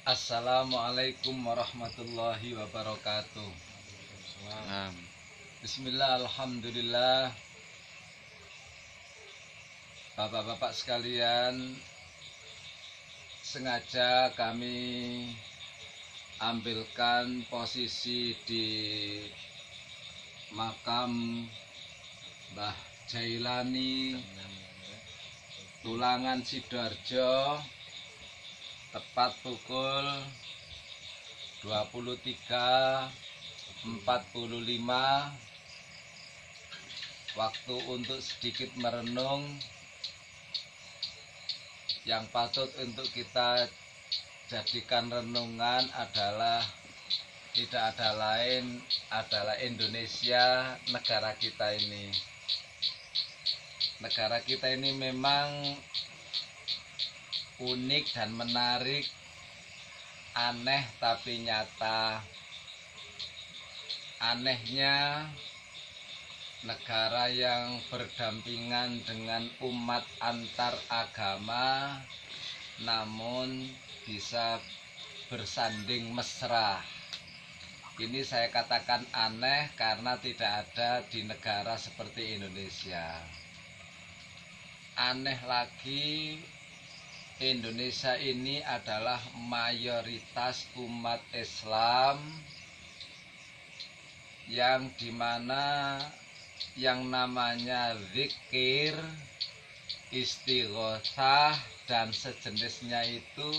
Assalamualaikum warahmatullahi wabarakatuh. Bismillah, alhamdulillah. Bapak-bapak sekalian, sengaja kami ambilkan posisi di makam Mbah Jailani Tulangan Sidoarjo tepat pukul 23.45 waktu untuk sedikit merenung. Yang patut untuk kita jadikan renungan adalah tidak ada lain adalah Indonesia, negara kita ini. Negara kita ini memang unik dan menarik, aneh tapi nyata. Anehnya, negara yang berdampingan dengan umat antar agama namun bisa bersanding mesra. Ini saya katakan aneh karena tidak ada di negara seperti Indonesia. Aneh lagi, Indonesia ini adalah mayoritas umat Islam yang dimana yang namanya zikir, istighosah dan sejenisnya itu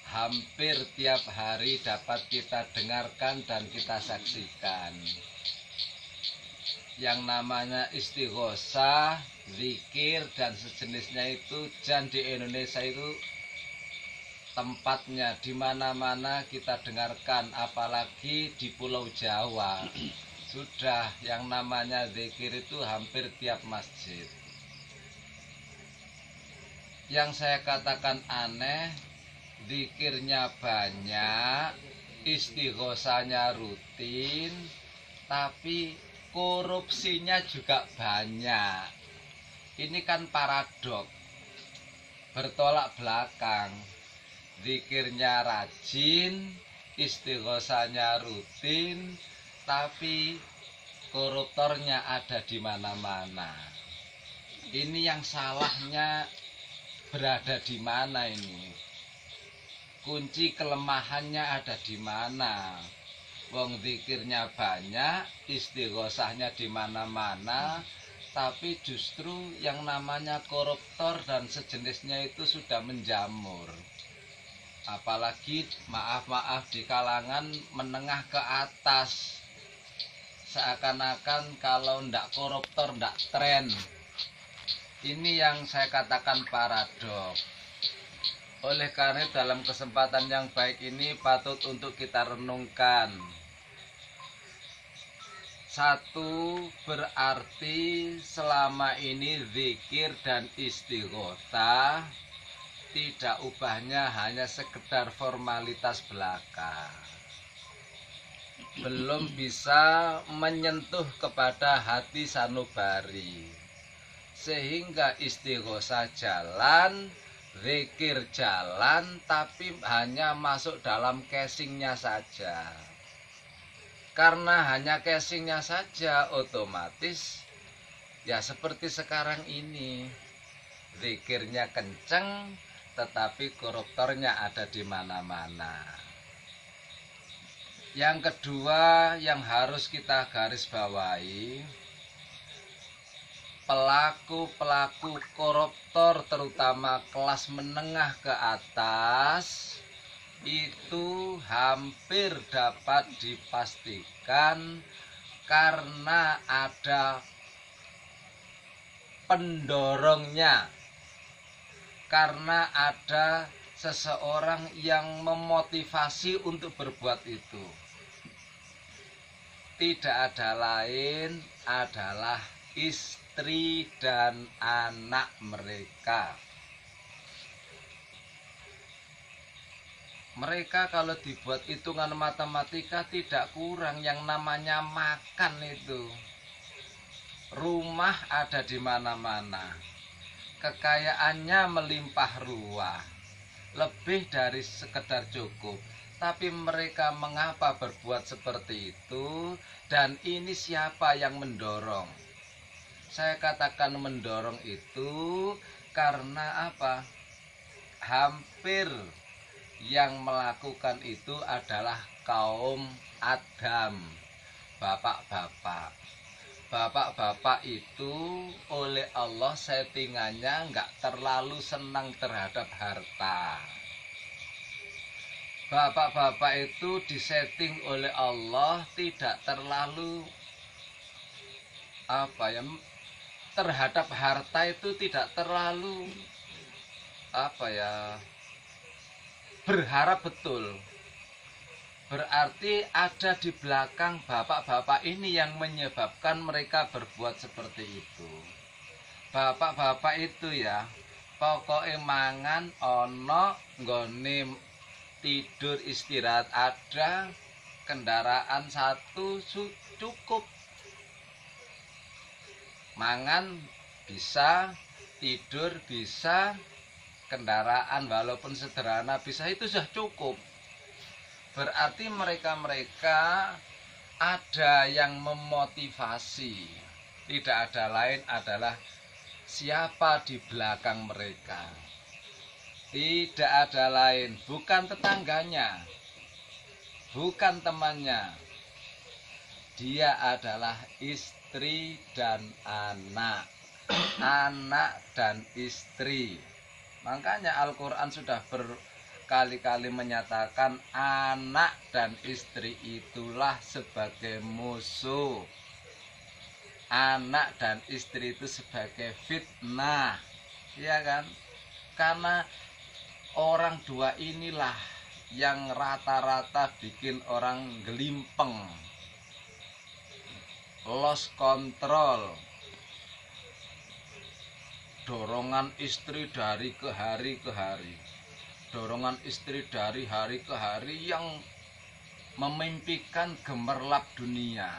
hampir tiap hari dapat kita dengarkan dan kita saksikan. Yang namanya istighosah, zikir dan sejenisnya itu dan di Indonesia itu tempatnya di mana-mana kita dengarkan, apalagi di Pulau Jawa. Sudah yang namanya zikir itu hampir tiap masjid. Yang saya katakan aneh, zikirnya banyak, istighosahnya rutin, tapi korupsinya juga banyak. Ini kan paradok, bertolak belakang. Zikirnya rajin, istighosahnya rutin, tapi koruptornya ada di mana-mana. Ini yang salahnya berada di mana ini? Kunci kelemahannya ada di mana? Wong zikirnya banyak, istighosahnya di mana-mana, tapi justru yang namanya koruptor dan sejenisnya itu sudah menjamur. Apalagi maaf-maaf di kalangan menengah ke atas. Seakan-akan kalau ndak koruptor ndak tren. Ini yang saya katakan paradok. Oleh karena dalam kesempatan yang baik ini patut untuk kita renungkan. Satu, berarti selama ini zikir dan istighosah tidak ubahnya hanya sekedar formalitas belaka. Belum bisa menyentuh kepada hati sanubari. Sehingga istighosah jalan, zikir jalan, tapi hanya masuk dalam casingnya saja. Karena hanya casingnya saja, otomatis ya seperti sekarang ini. Zikirnya kenceng, tetapi koruptornya ada di mana-mana. Yang kedua yang harus kita garis bawahi, pelaku-pelaku koruptor terutama kelas menengah ke atas itu hampir dapat dipastikan karena ada pendorongnya, karena ada seseorang yang memotivasi untuk berbuat itu. Tidak ada lain adalah istri dan anak mereka. Mereka kalau dibuat hitungan matematika tidak kurang yang namanya makan itu. Rumah ada di mana-mana. Kekayaannya melimpah ruah. lebih dari sekedar cukup. Tapi mereka mengapa berbuat seperti itu? Dan ini siapa yang mendorong? Saya katakan mendorong itu karena apa? Hampir yang melakukan itu adalah kaum Adam, bapak-bapak. Bapak-bapak itu oleh Allah settingannya nggak terlalu senang terhadap harta. Bapak-bapak itu disetting oleh Allah tidak terlalu terhadap harta itu tidak terlalu berharap betul. Berarti ada di belakang bapak-bapak ini yang menyebabkan mereka berbuat seperti itu. Bapak-bapak itu ya pokoknya mangan ono nggone tidur istirahat ada, kendaraan satu cukup. Mangan bisa, tidur bisa, kendaraan walaupun sederhana bisa, itu sudah cukup. Berarti mereka ada yang memotivasi. Tidak ada lain adalah siapa di belakang mereka. Tidak ada lain, bukan tetangganya, bukan temannya. Dia adalah istri dan anak. Anak dan istri. Makanya Al-Quran sudah berkali-kali menyatakan anak dan istri itulah sebagai musuh. Anak dan istri itu sebagai fitnah. Iya kan? Karena orang dua inilah yang rata-rata bikin orang gelimpeng, lost control, dorongan istri dari ke hari ke hari, dorongan istri dari hari ke hari yang memimpikan gemerlap dunia.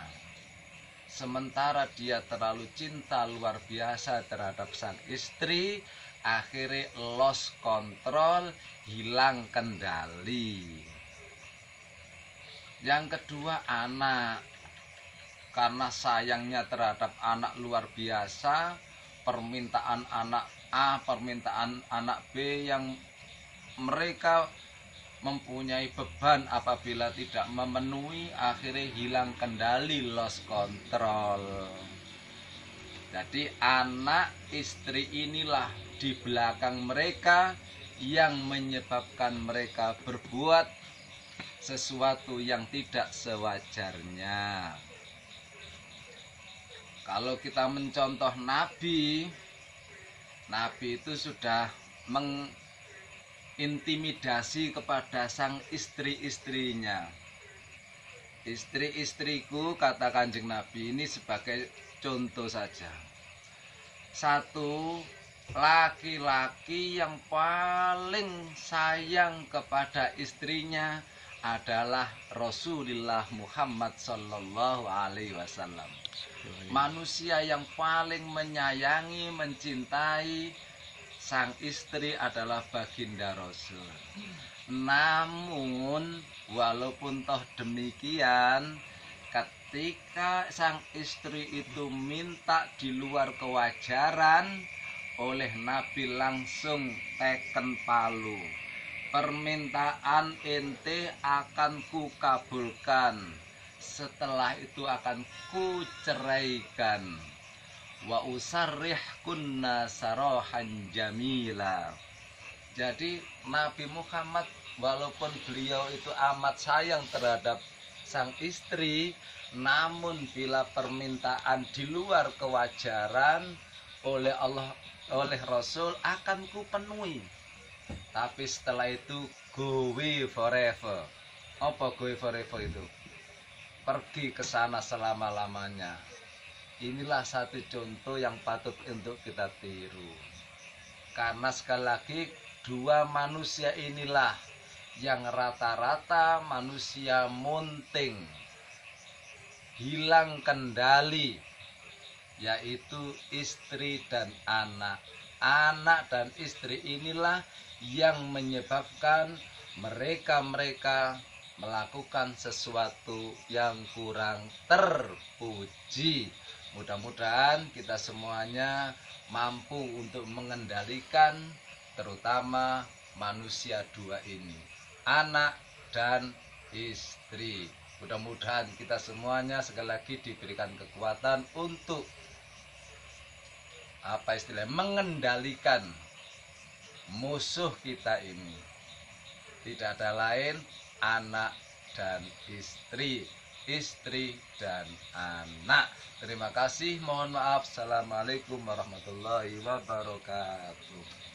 Sementara dia terlalu cinta luar biasa terhadap sang istri, akhirnya lost control, hilang kendali. Yang kedua, anak. Karena sayangnya terhadap anak luar biasa, permintaan anak A, permintaan anak B yang mereka mempunyai beban apabila tidak memenuhi, akhirnya hilang kendali, lost control. Jadi anak istri inilah di belakang mereka yang menyebabkan mereka berbuat sesuatu yang tidak sewajarnya. Kalau kita mencontoh Nabi itu sudah mengintimidasi kepada sang istri-istrinya. Istri-istriku, kata Kanjeng Nabi, ini sebagai contoh saja. Satu, laki-laki yang paling sayang kepada istrinya adalah Rasulullah Muhammad Sallallahu Alaihi Wasallam. Manusia yang paling menyayangi, mencintai sang istri adalah baginda Rasul. Namun walaupun toh demikian, ketika sang istri itu minta di luar kewajaran, oleh Nabi langsung teken palu. Permintaan ente akan kukabulkan, setelah itu akan kuceraikan. Wa usarrih kunna sarahan jamila. Jadi Nabi Muhammad walaupun beliau itu amat sayang terhadap sang istri, namun bila permintaan di luar kewajaran oleh Allah, oleh Rasul, akan kupenuhi. Tapi setelah itu go away forever. Apa go away forever itu? Pergi ke sana selama-lamanya. Inilah satu contoh yang patut untuk kita tiru. Karena sekali lagi, dua manusia inilah yang rata-rata manusia munting, hilang kendali, yaitu istri dan anak. Anak dan istri inilah yang menyebabkan mereka melakukan sesuatu yang kurang terpuji. Mudah-mudahan kita semuanya mampu untuk mengendalikan terutama manusia dua ini, anak dan istri. Mudah-mudahan kita semuanya sekali lagi diberikan kekuatan untuk mengendalikan musuh kita ini. Tidak ada lain, anak dan istri, istri dan anak. Terima kasih, mohon maaf. Assalamualaikum warahmatullahi wabarakatuh.